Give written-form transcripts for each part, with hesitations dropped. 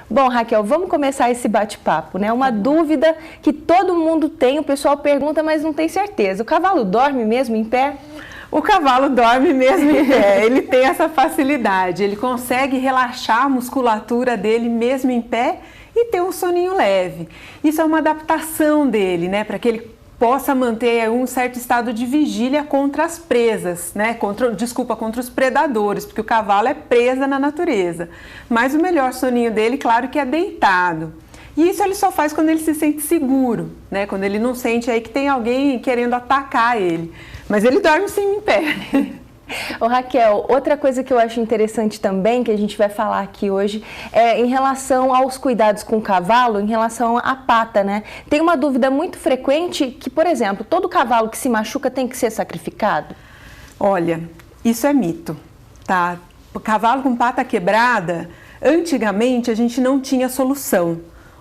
Bom, Raquel, vamos começar esse bate-papo, né? Uma dúvida que todo mundo tem, o pessoal pergunta, mas não tem certeza. O cavalo dorme mesmo em pé? O cavalo dorme mesmo em pé, ele tem essa facilidade, ele consegue relaxar a musculatura dele mesmo em pé e ter um soninho leve. Isso é uma adaptação dele, né, para que ele possa manter um certo estado de vigília contra as presas, né, contra os predadores, porque o cavalo é presa na natureza. Mas o melhor soninho dele, claro que é deitado. E isso ele só faz quando ele se sente seguro, né, quando ele não sente aí que tem alguém querendo atacar ele. Mas ele dorme sim em pé. Ô Raquel, outra coisa que eu acho interessante também, que a gente vai falar aqui hoje, é em relação aos cuidados com o cavalo, em relação à pata, né? Tem uma dúvida muito frequente que, por exemplo, todo cavalo que se machuca tem que ser sacrificado? Olha, isso é mito, tá? O cavalo com pata quebrada, antigamente a gente não tinha solução.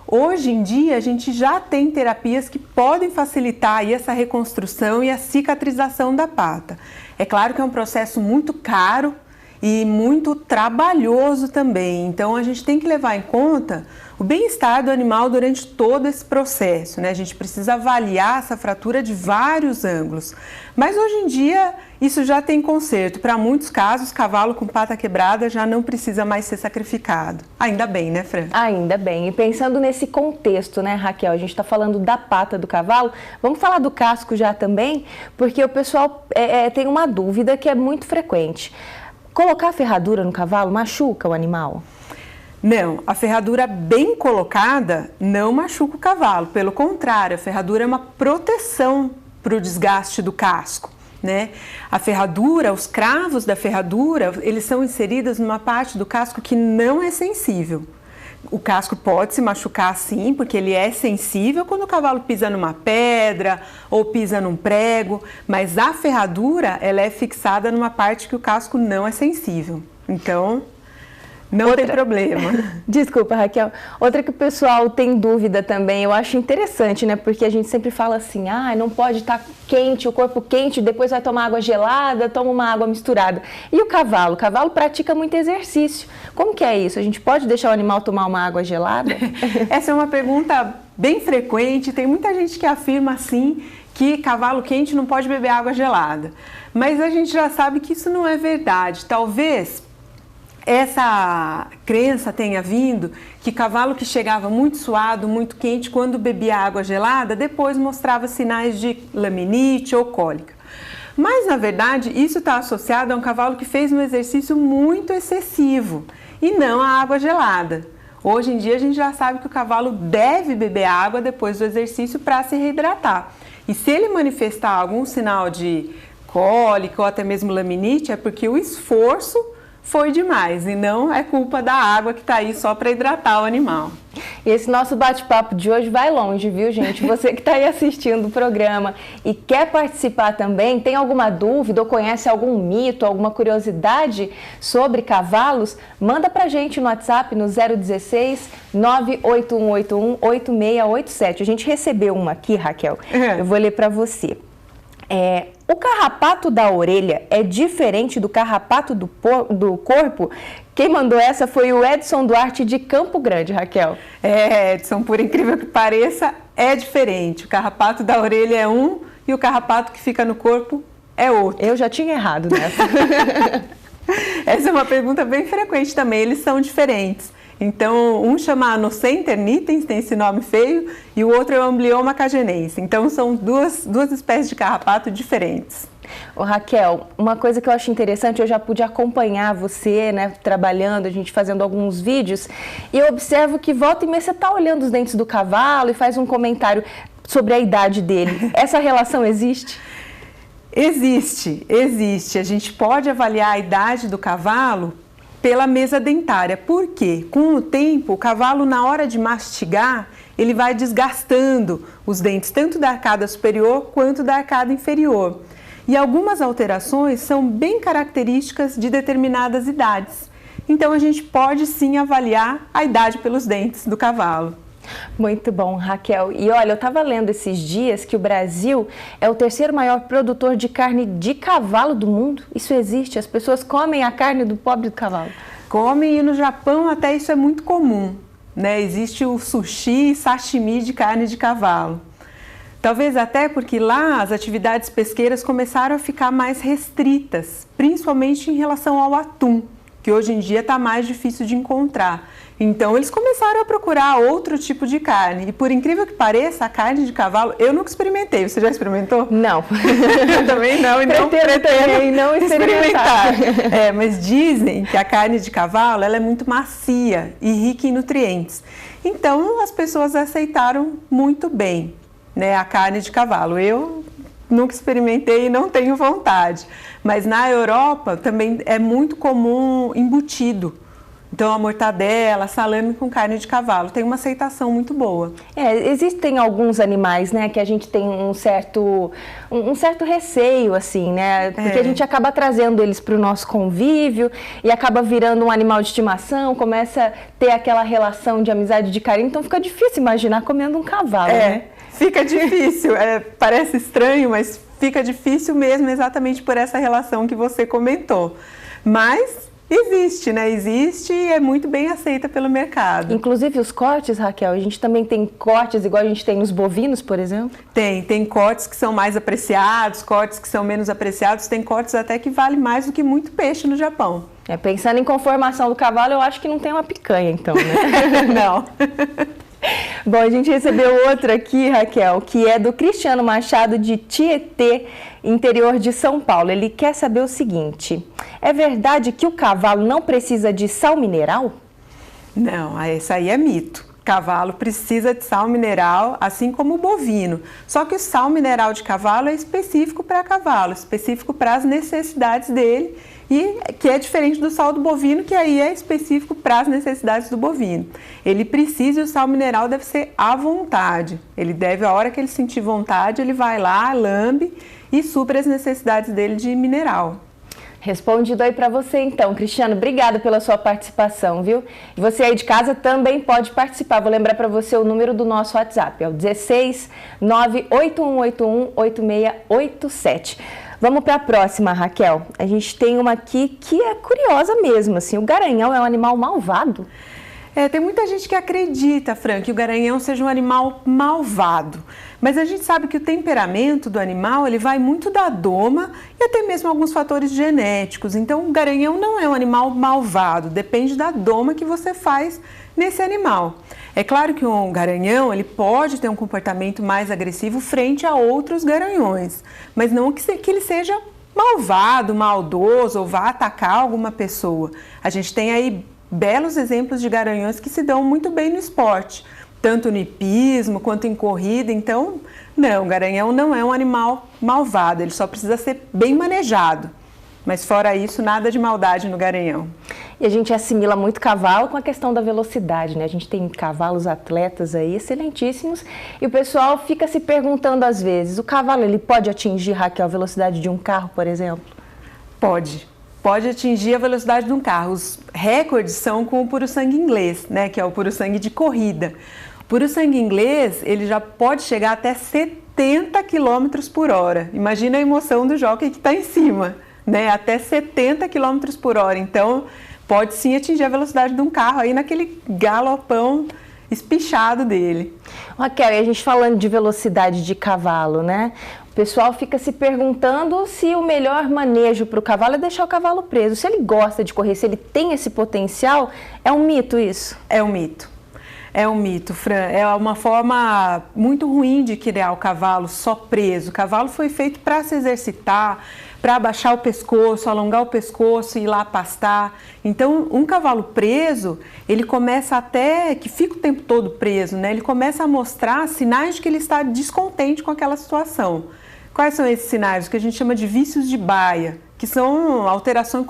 Hoje em dia, a gente já tem terapias que podem facilitar aí essa reconstrução e a cicatrização da pata. É claro que é um processo muito caro e muito trabalhoso também, então a gente tem que levar em conta o bem-estar do animal durante todo esse processo, né? A gente precisa avaliar essa fratura de vários ângulos, mas hoje em dia isso já tem conserto. Para muitos casos, cavalo com pata quebrada já não precisa mais ser sacrificado. Ainda bem, né, Fran? Ainda bem. E pensando nesse contexto, né, Raquel, a gente está falando da pata do cavalo, vamos falar do casco já também, porque o pessoal tem uma dúvida que é muito frequente. Colocar ferradura no cavalo machuca o animal? Não, a ferradura bem colocada não machuca o cavalo. Pelo contrário, a ferradura é uma proteção para o desgaste do casco, né? A ferradura, os cravos da ferradura, eles são inseridos numa parte do casco que não é sensível. O casco pode se machucar sim, porque ele é sensível quando o cavalo pisa numa pedra ou pisa num prego, mas a ferradura, ela é fixada numa parte que o casco não é sensível. Então, não tem problema. Desculpa, Raquel. Outra que o pessoal tem dúvida também, eu acho interessante, né? Porque a gente sempre fala assim, não pode estar quente, o corpo quente, depois vai tomar água gelada, toma uma água misturada. E o cavalo? O cavalo pratica muito exercício. Como que é isso? A gente pode deixar o animal tomar uma água gelada? Essa é uma pergunta bem frequente, tem muita gente que afirma assim, que cavalo quente não pode beber água gelada. Mas a gente já sabe que isso não é verdade. Talvez essa crença tenha vindo que cavalo que chegava muito suado, muito quente, quando bebia água gelada, depois mostrava sinais de laminite ou cólica. Mas, na verdade, isso está associado a um cavalo que fez um exercício muito excessivo e não a água gelada. Hoje em dia, a gente já sabe que o cavalo deve beber água depois do exercício para se reidratar. E se ele manifestar algum sinal de cólica ou até mesmo laminite, é porque o esforço foi demais e não é culpa da água que está aí só para hidratar o animal. E esse nosso bate-papo de hoje vai longe, viu, gente? Você que está aí assistindo o programa e quer participar também, tem alguma dúvida ou conhece algum mito, alguma curiosidade sobre cavalos, manda pra gente no WhatsApp no 016 98181 8687. A gente recebeu uma aqui, Raquel, eu vou ler para você. O carrapato da orelha é diferente do carrapato do corpo? Quem mandou essa foi o Edson Duarte de Campo Grande, Raquel. Edson, por incrível que pareça, é diferente. O carrapato da orelha é um e o carrapato que fica no corpo é outro. Eu já tinha errado nessa. Essa é uma pergunta bem frequente também, eles são diferentes. Então, um chama Anocenter nitens, tem esse nome feio, e o outro é o Amblyomma cagenense. Então, são duas espécies de carrapato diferentes. Ô Raquel, uma coisa que eu acho interessante, eu já pude acompanhar você, né, trabalhando, a gente fazendo alguns vídeos, e eu observo que volta e meia você está olhando os dentes do cavalo e faz um comentário sobre a idade dele. Essa relação existe? Existe. A gente pode avaliar a idade do cavalo pela mesa dentária. Por quê? Com o tempo, o cavalo, na hora de mastigar, ele vai desgastando os dentes, tanto da arcada superior quanto da arcada inferior. E algumas alterações são bem características de determinadas idades. Então, a gente pode sim avaliar a idade pelos dentes do cavalo. Muito bom, Raquel. E olha, eu estava lendo esses dias que o Brasil é o terceiro maior produtor de carne de cavalo do mundo. Isso existe? As pessoas comem a carne do pobre do cavalo? Comem, e no Japão até isso é muito comum. né? Existe o sushi e sashimi de carne de cavalo. Talvez até porque lá as atividades pesqueiras começaram a ficar mais restritas, principalmente em relação ao atum, que hoje em dia está mais difícil de encontrar. Então eles começaram a procurar outro tipo de carne. E por incrível que pareça, a carne de cavalo, eu nunca experimentei. Você já experimentou? Não. Eu também não, e não pretendo não experimentar. Mas dizem que a carne de cavalo ela é muito macia e rica em nutrientes. Então as pessoas aceitaram muito bem, né, a carne de cavalo. Eu nunca experimentei e não tenho vontade. Mas na Europa também é muito comum embutido. Então, a mortadela, salame com carne de cavalo, tem uma aceitação muito boa. Existem alguns animais, né, que a gente tem um certo receio, assim, né? Porque a gente acaba trazendo eles para o nosso convívio e acaba virando um animal de estimação, começa a ter aquela relação de amizade, de carinho, então fica difícil imaginar comendo um cavalo, né? Fica difícil, parece estranho, mas fica difícil mesmo exatamente por essa relação que você comentou. Mas existe, né? Existe e é muito bem aceita pelo mercado. Inclusive os cortes, Raquel, a gente também tem cortes igual a gente tem nos bovinos, por exemplo? Tem cortes que são mais apreciados, cortes que são menos apreciados, tem cortes até que valem mais do que muito peixe no Japão. Pensando em conformação do cavalo, eu acho que não tem uma picanha, então, né? Não. Bom, a gente recebeu outra aqui, Raquel, que é do Cristiano Machado, de Tietê, interior de São Paulo. Ele quer saber o seguinte: é verdade que o cavalo não precisa de sal mineral? Não, esse aí é mito. Cavalo precisa de sal mineral, assim como o bovino. Só que o sal mineral de cavalo é específico para cavalo, específico para as necessidades dele, e que é diferente do sal do bovino, que aí é específico para as necessidades do bovino. Ele precisa, e o sal mineral deve ser à vontade. Ele deve, a hora que ele sentir vontade, ele vai lá, lambe e supre as necessidades dele de mineral. Respondido aí para você então, Cristiano, obrigada pela sua participação, viu? E você aí de casa também pode participar. Vou lembrar para você o número do nosso WhatsApp, é o 16 98181 8687. Vamos para a próxima, Raquel. A gente tem uma aqui que é curiosa mesmo, assim, o garanhão é um animal malvado? Tem muita gente que acredita, Fran, que o garanhão seja um animal malvado. Mas a gente sabe que o temperamento do animal ele vai muito da doma e até mesmo alguns fatores genéticos. Então, o garanhão não é um animal malvado, depende da doma que você faz nesse animal. É claro que um garanhão ele pode ter um comportamento mais agressivo frente a outros garanhões, mas não que ele seja malvado, maldoso ou vá atacar alguma pessoa. A gente tem aí belos exemplos de garanhões que se dão muito bem no esporte, tanto no hipismo quanto em corrida. Então, não, o garanhão não é um animal malvado, ele só precisa ser bem manejado. Mas fora isso, nada de maldade no garanhão. E a gente assimila muito cavalo com a questão da velocidade, né? A gente tem cavalos atletas aí excelentíssimos e o pessoal fica se perguntando às vezes, o cavalo ele pode atingir, Raquel, a velocidade de um carro, por exemplo? Pode atingir a velocidade de um carro. Os recordes são com o puro-sangue inglês, né, que é o puro-sangue de corrida. O puro-sangue inglês, ele já pode chegar até 70 km por hora. Imagina a emoção do jockey que está em cima, né, até 70 km por hora. Então, pode sim atingir a velocidade de um carro aí naquele galopão espichado dele. Raquel, e a gente falando de velocidade de cavalo, né? O pessoal fica se perguntando se o melhor manejo para o cavalo é deixar o cavalo preso. Se ele gosta de correr, se ele tem esse potencial, é um mito isso? É um mito. É um mito, Fran. É uma forma muito ruim de criar o cavalo só preso. O cavalo foi feito para se exercitar, para abaixar o pescoço, alongar o pescoço e ir lá pastar. Então, um cavalo preso, ele começa até, que fica o tempo todo preso, né? Ele começa a mostrar sinais de que ele está descontente com aquela situação. Quais são esses sinais? O que a gente chama de vícios de baia, que são alterações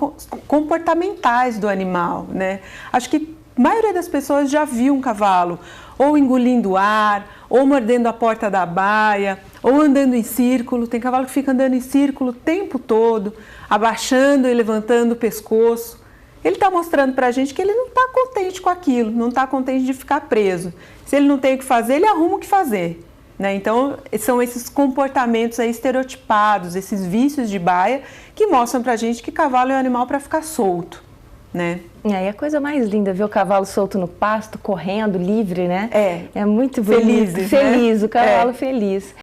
comportamentais do animal, né? Acho que a maioria das pessoas já viu um cavalo ou engolindo ar, ou mordendo a porta da baia, ou andando em círculo. Tem cavalo que fica andando em círculo o tempo todo, abaixando e levantando o pescoço. Ele está mostrando para a gente que ele não está contente com aquilo, não está contente de ficar preso. Se ele não tem o que fazer, ele arruma o que fazer, né? Então, são esses comportamentos aí estereotipados, esses vícios de baia, que mostram para a gente que cavalo é um animal para ficar solto, né? E aí a coisa mais linda, ver o cavalo solto no pasto, correndo, livre, né? É muito bonito. Felizes, feliz, né? O cavalo feliz.